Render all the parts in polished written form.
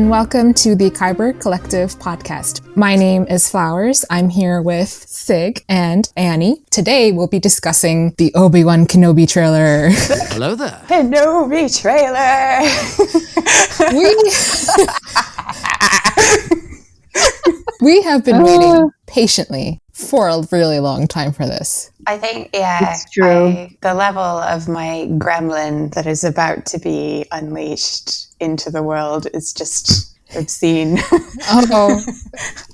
and welcome to the Kyber Collective podcast. My name is Flowers. I'm here with Sig and Annie. Today we'll be discussing the Obi-Wan Kenobi trailer. Hello there. Kenobi trailer. We have been waiting patiently for a really long time for this. I think, yeah, it's true. The level of my gremlin that is about to be unleashed into the world is just obscene. Oh,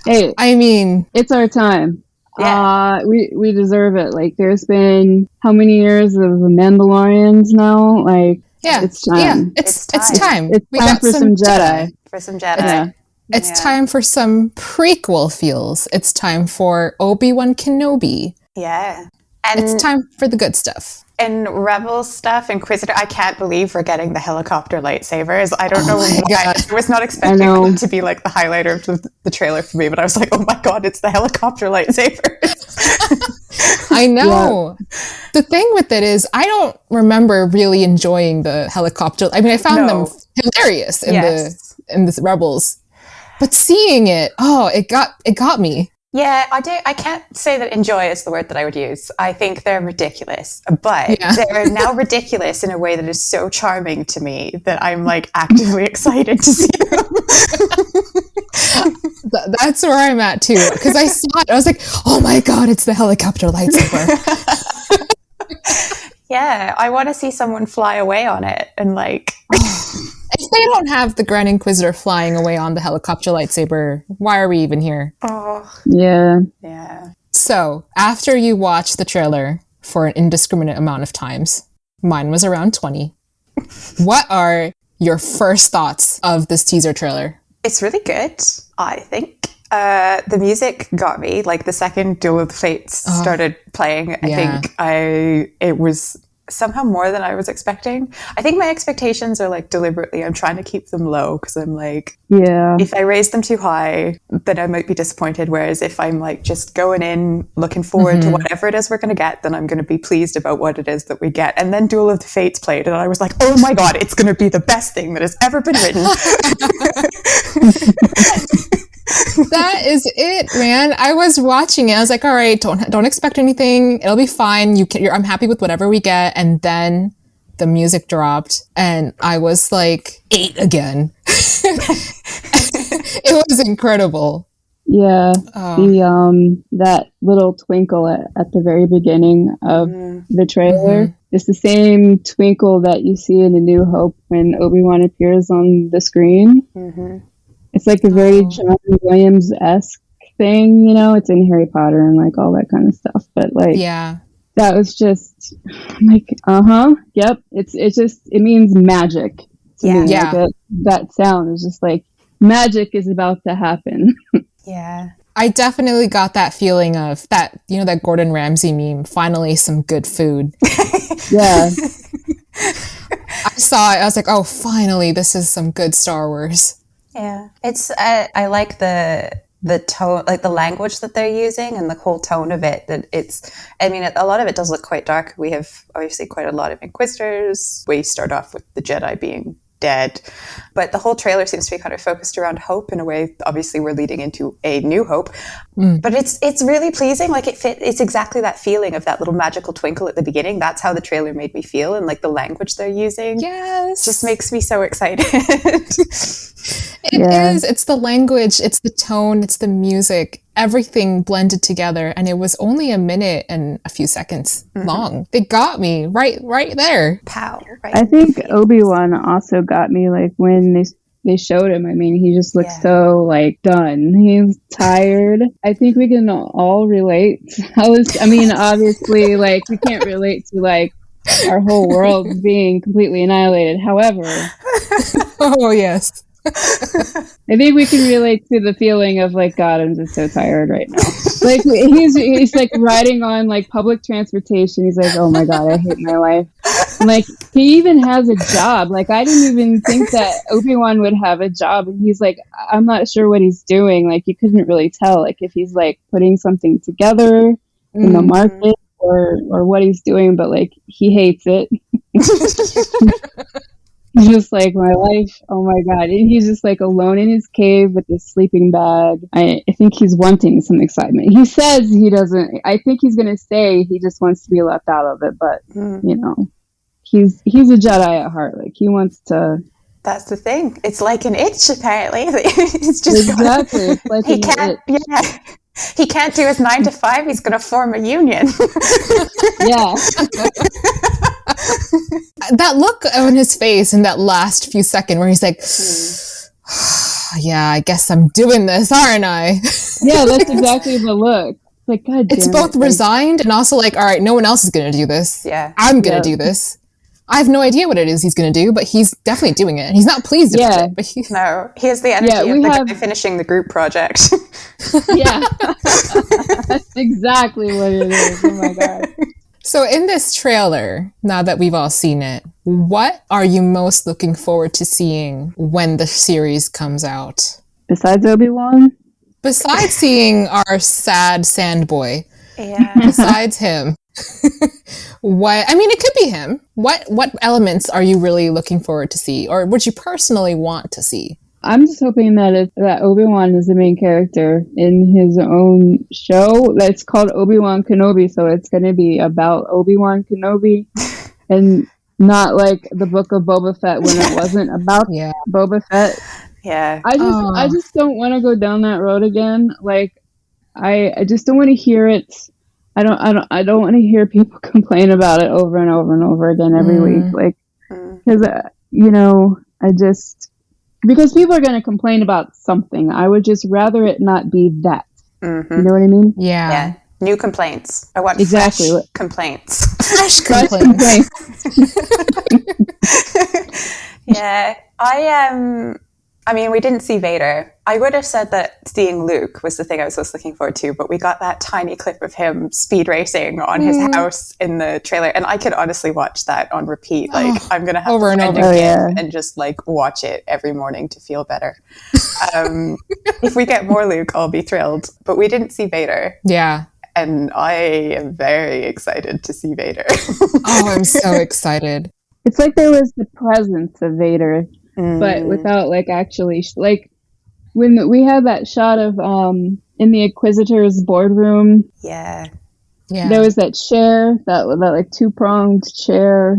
Hey, I mean, it's our time. Yeah. We deserve it. Like, there's been how many years of the Mandalorians now? Like, yeah, it's time. Yeah, it's time. It's We time got for some Jedi. For some Jedi. Yeah. It's time for some prequel feels. It's time for Obi-Wan Kenobi. Yeah. And It's time for the good stuff. and Rebel stuff, Inquisitor, I can't believe we're getting the helicopter lightsabers. I don't know why. God. I was not expecting it to be like the highlighter of the trailer for me, but I was like, oh my god, it's the helicopter lightsabers. I know. Yeah. The thing with it is, I don't remember really enjoying the helicopter. I mean, I found them hilarious in the Rebels, but seeing it, it got me. Yeah, I can't say that enjoy is the word that I would use. I think they're ridiculous, but they're now ridiculous in a way that is so charming to me that I'm like actively excited to see them. That's where I'm at too, because I saw it, I was like, oh my god, it's the helicopter lightsaber. Yeah, I want to see someone fly away on it and like... If they don't have the Grand Inquisitor flying away on the helicopter lightsaber, why are we even here? Oh. Yeah. Yeah. So, after you watch the trailer for an indiscriminate amount of times, mine was around 20, what are your first thoughts of this teaser trailer? It's really good, I think. The music got me. Like, the second Duel of the Fates started playing, I think it was somehow more than I was expecting. I think my expectations are like deliberately, I'm trying to keep them low because I'm like, if I raise them too high, then I might be disappointed. Whereas if I'm like just going in, looking forward to whatever it is we're going to get, then I'm going to be pleased about what it is that we get. And then Duel of the Fates played and I was like, oh my God, it's going to be the best thing that has ever been written. That is it, man. I was watching it. I was like, all right, don't expect anything. It'll be fine. I'm happy with whatever we get. And then the music dropped and I was like 8 again. It was incredible. Yeah. That little twinkle at the very beginning of the trailer. It's the same twinkle that you see in A New Hope when Obi-Wan appears on the screen. It's like a very John Williams-esque thing, you know? It's in Harry Potter and like all that kind of stuff. But like, that was just like, yep. It means magic to me. Like that sound is just like, magic is about to happen. Yeah. I definitely got that feeling of that, that Gordon Ramsay meme, finally some good food. Yeah. I saw it. I was like, oh, finally, this is some good Star Wars. Yeah, it's I like the tone, like the language that they're using and the whole tone of it. That a lot of it does look quite dark. We have obviously quite a lot of Inquisitors. We start off with the Jedi being dead, but the whole trailer seems to be kind of focused around hope in a way. Obviously, we're leading into A New Hope, but it's really pleasing. Like it's exactly that feeling of that little magical twinkle at the beginning. That's how the trailer made me feel, and like the language they're using, just makes me so excited. It is. It's the language, it's the tone, it's the music, everything blended together. And it was only a minute and a few seconds long. They got me right there. Pow. Right. I think Obi-Wan also got me, like when they showed him. I mean, he just looked so like done. He's tired. I think we can all relate. Obviously, like we can't relate to like our whole world being completely annihilated. However, oh yes. I think we can relate to the feeling of like, God, I'm just so tired right now. Like he's like riding on like public transportation. He's like, oh my God, I hate my life. And like he even has a job. Like I didn't even think that Obi-Wan would have a job. And he's like, I'm not sure what he's doing. Like you couldn't really tell like if he's like putting something together in the market or what he's doing, but like he hates it. He's just like, my life, oh my god. And he's just like alone in his cave with his sleeping bag. I think he's wanting some excitement. He says he doesn't, I think he's going to say he just wants to be left out of it, but, you know, he's a Jedi at heart. Like, he wants to... That's the thing. It's like an itch, apparently. It's just exactly. It's like he can't, yeah. He can't do his 9 to 5. He's going to form a union. Yeah. That look on his face in that last few seconds where he's like, yeah, I guess I'm doing this, aren't I? Yeah, that's exactly the look. Like, God damn it's both resigned and also like, all right, no one else is going to do this. Yeah. I'm going to do this. I have no idea what it is he's going to do, but he's definitely doing it. And he's not pleased about it. But no, he has the energy of the guy finishing the group project. Yeah. That's exactly what it is. Oh my God. So in this trailer, now that we've all seen it, what are you most looking forward to seeing when the series comes out? Besides Obi-Wan? Besides seeing our sad sand boy. Yeah. Besides him. What, I mean, it could be him. What elements are you really looking forward to see? Or would you personally want to see? I'm just hoping that that Obi-Wan is the main character in his own show that's called Obi-Wan Kenobi. So it's going to be about Obi-Wan Kenobi and not like the book of Boba Fett when it wasn't about Boba Fett. Yeah. I just don't want to go down that road again. Like, I just don't want to hear it. I don't want to hear people complain about it over and over and over again every week. Like, because, you know, because people are going to complain about something. I would just rather it not be that. Mm-hmm. You know what I mean? Yeah. New complaints. I want fresh complaints. Fresh complaints. Yeah. I mean, we didn't see Vader. I would have said that seeing Luke was the thing I was most looking forward to, but we got that tiny clip of him speed racing on his house in the trailer, and I could honestly watch that on repeat. Like, I'm going to have over to and find over and just like watch it every morning to feel better. If we get more Luke, I'll be thrilled. But we didn't see Vader. Yeah. And I am very excited to see Vader. Oh, I'm so excited. It's like there was the presence of Vader, but without like actually like when we had that shot of in the Inquisitor's boardroom. Yeah. There was that chair, that like two-pronged chair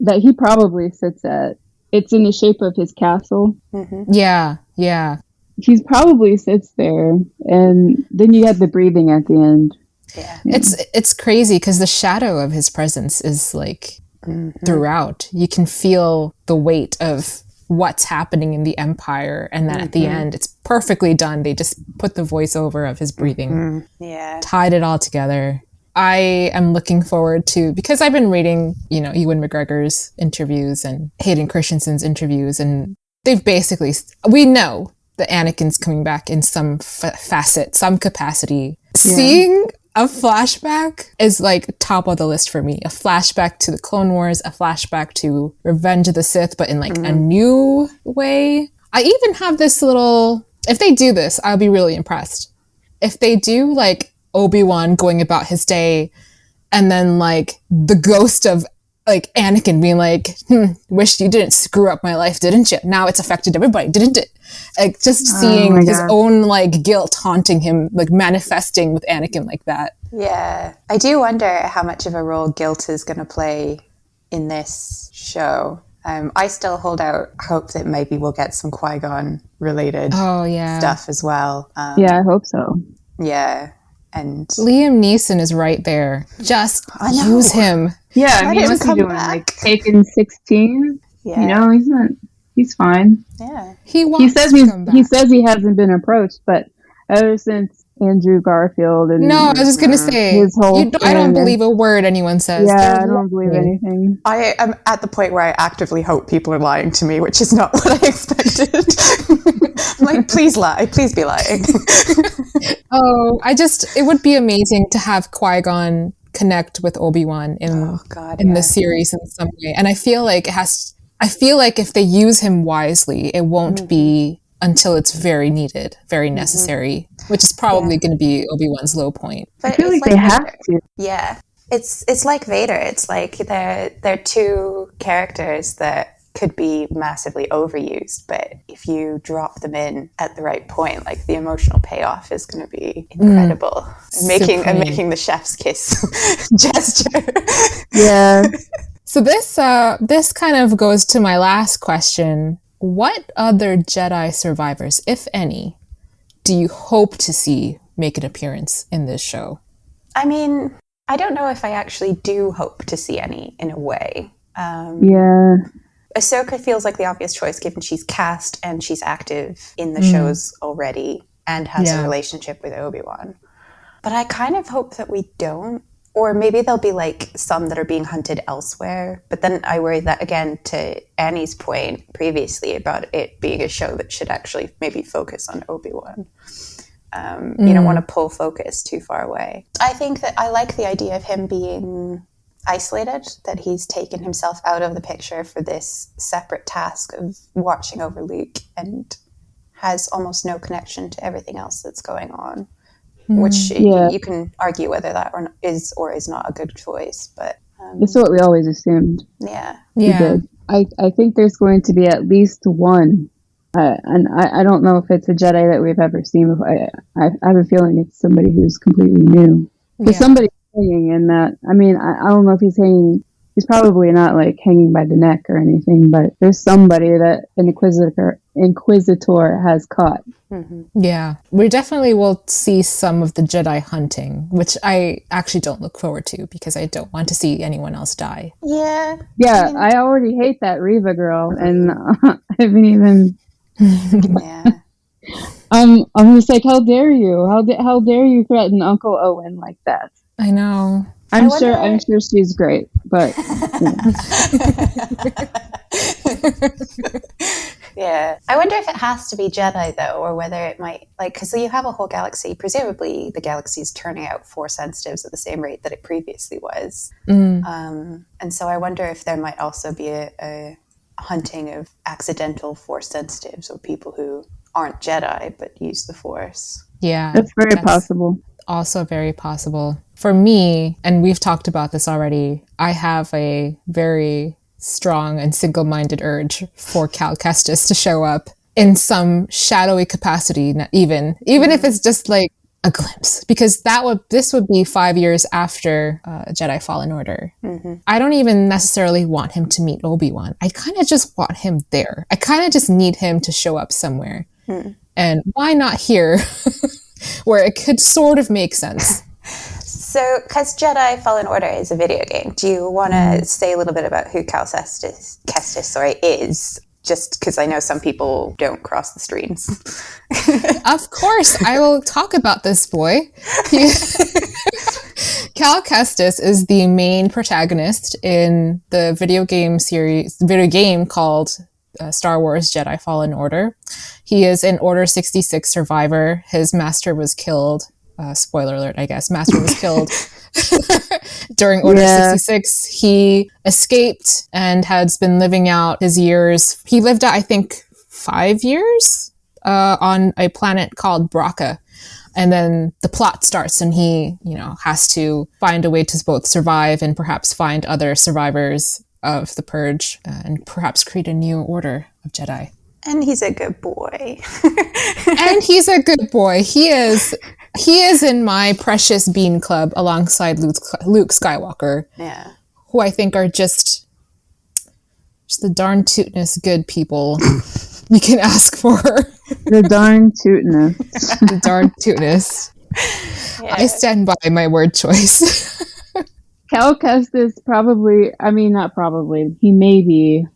that he probably sits at. It's in the shape of his castle. Mm-hmm. Yeah. He probably sits there, and then you have the breathing at the end. Yeah. It's crazy because the shadow of his presence is like throughout. You can feel the weight of what's happening in the Empire, and then at the end it's perfectly done. They just put the voiceover of his breathing. Tied it all together. I am looking forward to, because I've been reading, you know, Ewan McGregor's interviews and Hayden Christensen's interviews, and they've basically, we know that Anakin's coming back in some facet, some capacity. Seeing a flashback is like top of the list for me. A flashback to the Clone Wars, a flashback to Revenge of the Sith, but in like a new way. I even have this little, if they do this, I'll be really impressed. If they do like Obi-Wan going about his day and then like the ghost of like Anakin being like, wish you didn't screw up my life, didn't you? Now it's affected everybody, didn't it? Like just seeing his own like guilt haunting him, like manifesting with Anakin like that. Yeah. I do wonder how much of a role guilt is going to play in this show. I still hold out hope that maybe we'll get some Qui-Gon related stuff as well. Yeah, I hope so. Yeah. And Liam Neeson is right there. Just use him. Yeah, I mean, what's he doing? Back. Like Taken 16? Yeah. You know, he's fine. Yeah. He says he hasn't been approached, but ever since Andrew Garfield and I was just gonna say his whole I don't believe a word anyone says. Yeah, I don't believe anything. I am at the point where I actively hope people are lying to me, which is not what I expected. Like, please lie. Please be lying. It would be amazing to have Qui-Gon connect with Obi-Wan in the series in some way. And I feel like if they use him wisely, it won't be until it's very needed, very necessary, which is probably going to be Obi-Wan's low point. But I feel like they have to. Yeah. It's like Vader. It's like they're two characters that could be massively overused, but if you drop them in at the right point, like the emotional payoff is going to be incredible. Making the chef's kiss gesture. Yeah. So this kind of goes to my last question. What other Jedi survivors, if any, do you hope to see make an appearance in this show? I mean, I don't know if I actually do hope to see any, in a way. Yeah. Ahsoka feels like the obvious choice, given she's cast and she's active in the shows already and has a relationship with Obi-Wan. But I kind of hope that we don't. Or maybe there'll be like some that are being hunted elsewhere. But then I worry that, again, to Annie's point previously about it being a show that should actually maybe focus on Obi-Wan. You don't want to pull focus too far away. I think that I like the idea of him being isolated, that he's taken himself out of the picture for this separate task of watching over Luke and has almost no connection to everything else that's going on, which you can argue whether that is not a good choice. But it's what we always assumed. Yeah. We did. I think there's going to be at least one. And I don't know if it's a Jedi that we've ever seen before. I have a feeling it's somebody who's completely new. Because somebody's hanging in that. I mean, I don't know if he's hanging. He's probably not like hanging by the neck or anything, but there's somebody that an Inquisitor has caught. Mm-hmm. Yeah, we definitely will see some of the Jedi hunting, which I actually don't look forward to because I don't want to see anyone else die. Yeah. Yeah, I already hate that Reva girl, and I haven't even... Yeah. I'm just like, how dare you? How dare you threaten Uncle Owen like that? I know. I'm sure she's great, but yeah. I wonder if it has to be Jedi though, or whether it might, like, because you have a whole galaxy. Presumably, the galaxy is turning out Force sensitives at the same rate that it previously was, and so I wonder if there might also be a hunting of accidental Force sensitives or people who aren't Jedi but use the Force. Yeah, that's very possible. Also very possible. For me, and we've talked about this already, I have a very strong and single-minded urge for Cal Kestis to show up in some shadowy capacity, even if it's just like a glimpse, because this would be 5 years after Jedi Fallen Order. Mm-hmm. I don't even necessarily want him to meet Obi-Wan. I kind of just want him there. I kind of just need him to show up somewhere. And why not here, where it could sort of make sense? So, because Jedi Fallen Order is a video game, do you want to say a little bit about who Cal Kestis is? Just because I know some people don't cross the streams. Of course, I will talk about this boy. Cal Kestis is the main protagonist in the video game called Star Wars Jedi Fallen Order. He is an Order 66 survivor. His master was killed. Spoiler alert, I guess. Master was killed during Order 66. He escaped and has been living out his years. He lived out, I think, 5 years on a planet called Braca. And then the plot starts and he, has to find a way to both survive and perhaps find other survivors of the Purge and perhaps create a new order of Jedi. And he's a good boy. And he's a good boy. He is in my precious bean club alongside Luke Skywalker. Yeah. Who I think are just the darn tootness good people you can ask for. The darn tootness. The darn tootness. Yeah. I stand by my word choice. Cal Kestis he maybe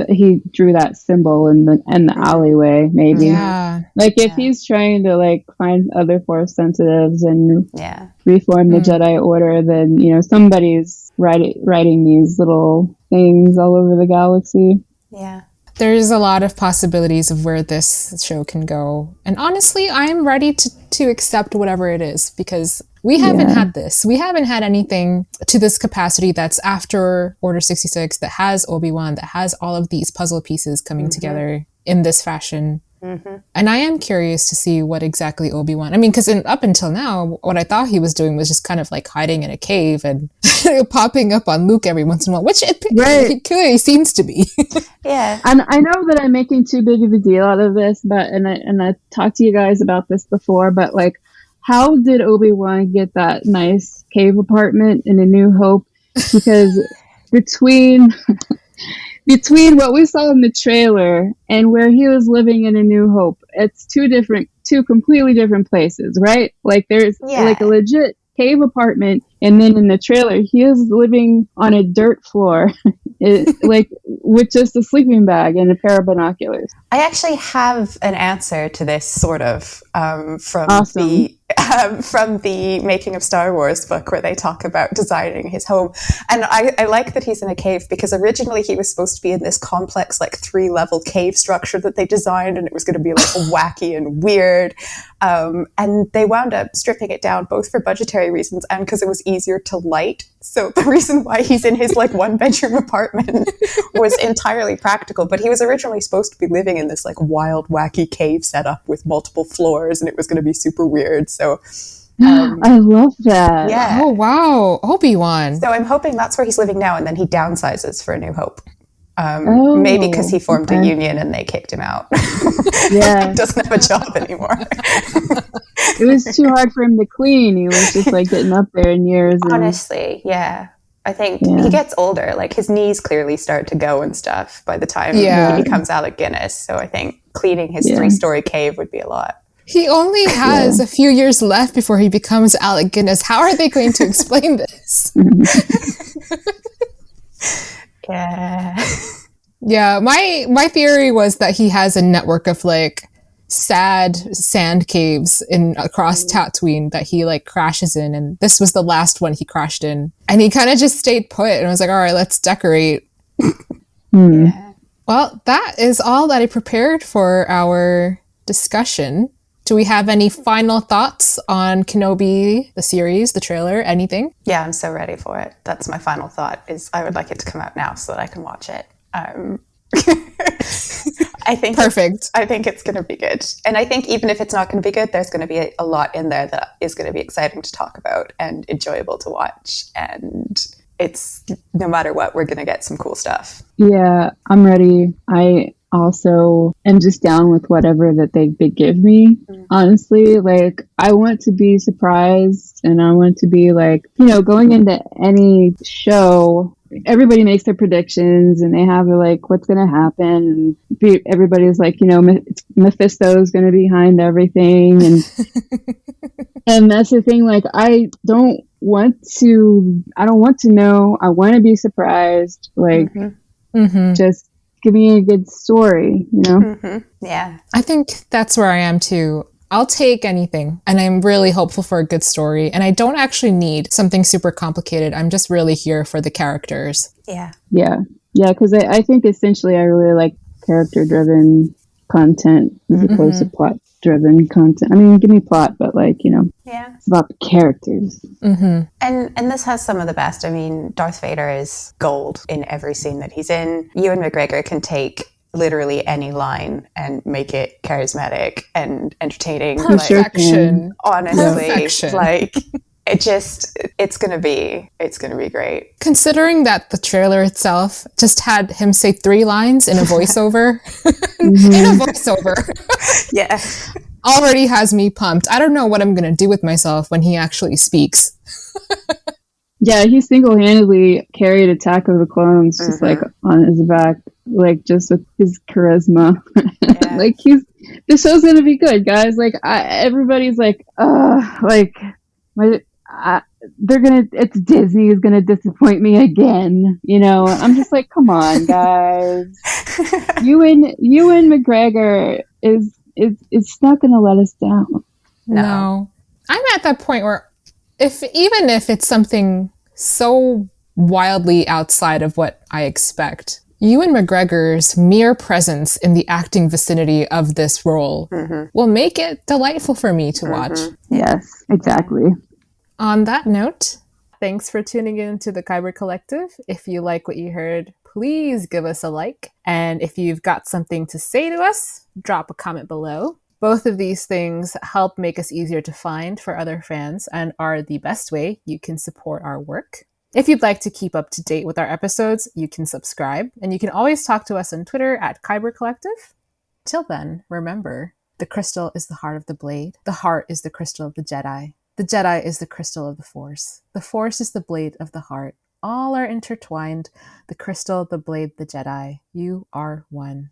he drew that symbol in the alleyway, maybe. Yeah. Like if he's trying to find other Force sensitives and reform the Jedi Order, then somebody's writing these little things all over the galaxy. Yeah. There's a lot of possibilities of where this show can go. And honestly, I'm ready to accept whatever it is, because we haven't had this. We haven't had anything to this capacity that's after Order 66, that has Obi-Wan, that has all of these puzzle pieces coming together in this fashion. And I am curious to see what exactly Obi-Wan, I mean, because up until now, what I thought he was doing was just kind of like hiding in a cave and popping up on Luke every once in a while, which it clearly seems to be. Yeah. And I know that I'm making too big of a deal out of this, but, and I talked to you guys about this before, but like, how did Obi-Wan get that nice cave apartment in A New Hope? Because between what we saw in the trailer and where he was living in A New Hope, it's two completely different places, right? Like there's like a legit cave apartment, and then in the trailer he is living on a dirt floor, like with just a sleeping bag and a pair of binoculars. I actually have an answer to this, sort of, from the Making of Star Wars book, where they talk about designing his home. And I like that he's in a cave, because originally he was supposed to be in this complex, like 3-level cave structure that they designed, and it was going to be like wacky and weird. And they wound up stripping it down, both for budgetary reasons and because it was easier to light. So the reason why he's in his like 1-bedroom apartment was entirely practical. But he was originally supposed to be living in this like wild, wacky cave setup with multiple floors, and it was going to be super weird. So I love that. Yeah. Oh, wow. Obi-Wan. So I'm hoping that's where he's living now, and then he downsizes for A New Hope. Maybe because he formed a union and they kicked him out. Yeah. He doesn't have a job anymore. It was too hard for him to clean. He was just like getting up there in years. Honestly, yeah. I think he gets older. Like his knees clearly start to go and stuff by the time he becomes Alec Guinness. So I think cleaning his 3-story cave would be a lot. He only has a few years left before he becomes Alec Guinness. How are they going to explain this? Yeah, my theory was that he has a network of like sad sand caves across Tatooine that he like crashes in, and this was the last one he crashed in, and he kind of just stayed put and was like, all right, let's decorate. Well, that is all that I prepared for our discussion. Do we have any final thoughts on Kenobi, the series, the trailer, anything? Yeah, I'm so ready for it. That's my final thought, is I would like it to come out now so that I can watch it. I think perfect. I think it's going to be good. And I think even if it's not going to be good, there's going to be a lot in there that is going to be exciting to talk about and enjoyable to watch. And it's, no matter what, we're going to get some cool stuff. Yeah, I'm ready. I also am just down with whatever that they give me. Honestly, like I want to be surprised, and I want to be like, going into any show, everybody makes their predictions and they have like what's going to happen, and everybody's like, Mephisto's going to be behind everything, and and that's the thing. Like I don't want to know. I want to be surprised. Like just give me a good story, Yeah, I think that's where I am too. I'll take anything, and I'm really hopeful for a good story, and I don't actually need something super complicated. I'm just really here for the characters. Yeah, because I think essentially I really like character-driven content as opposed to plot-driven content. I mean, give me plot, but it's about the characters. And this has some of the best. I mean, Darth Vader is gold in every scene that he's in. Ewan McGregor can take literally any line and make it charismatic and entertaining. Perfection. Honestly, Perfection. like it's gonna be great. Considering that the trailer itself just had him say 3 lines in a voiceover, Yeah, already has me pumped. I don't know what I'm gonna do with myself when he actually speaks. Yeah, he single-handedly carried Attack of the Clones just like on his back, like just with his charisma. Yeah. Like the show's gonna be good, guys. Like everybody's like, it's Disney's gonna disappoint me again. I'm just like, come on, guys. Ewan McGregor is not gonna let us down. No. I'm at that point where even if it's something so wildly outside of what I expect, Ewan McGregor's mere presence in the acting vicinity of this role will make it delightful for me to watch. Yes, exactly. On that note, thanks for tuning in to the Kyber Collective. If you like what you heard, please give us a like. And if you've got something to say to us, drop a comment below. Both of these things help make us easier to find for other fans and are the best way you can support our work. If you'd like to keep up to date with our episodes, you can subscribe, and you can always talk to us on Twitter at Kyber Collective. Till then, remember, the crystal is the heart of the blade. The heart is the crystal of the Jedi. The Jedi is the crystal of the Force. The Force is the blade of the heart. All are intertwined. The crystal, the blade, the Jedi. You are one.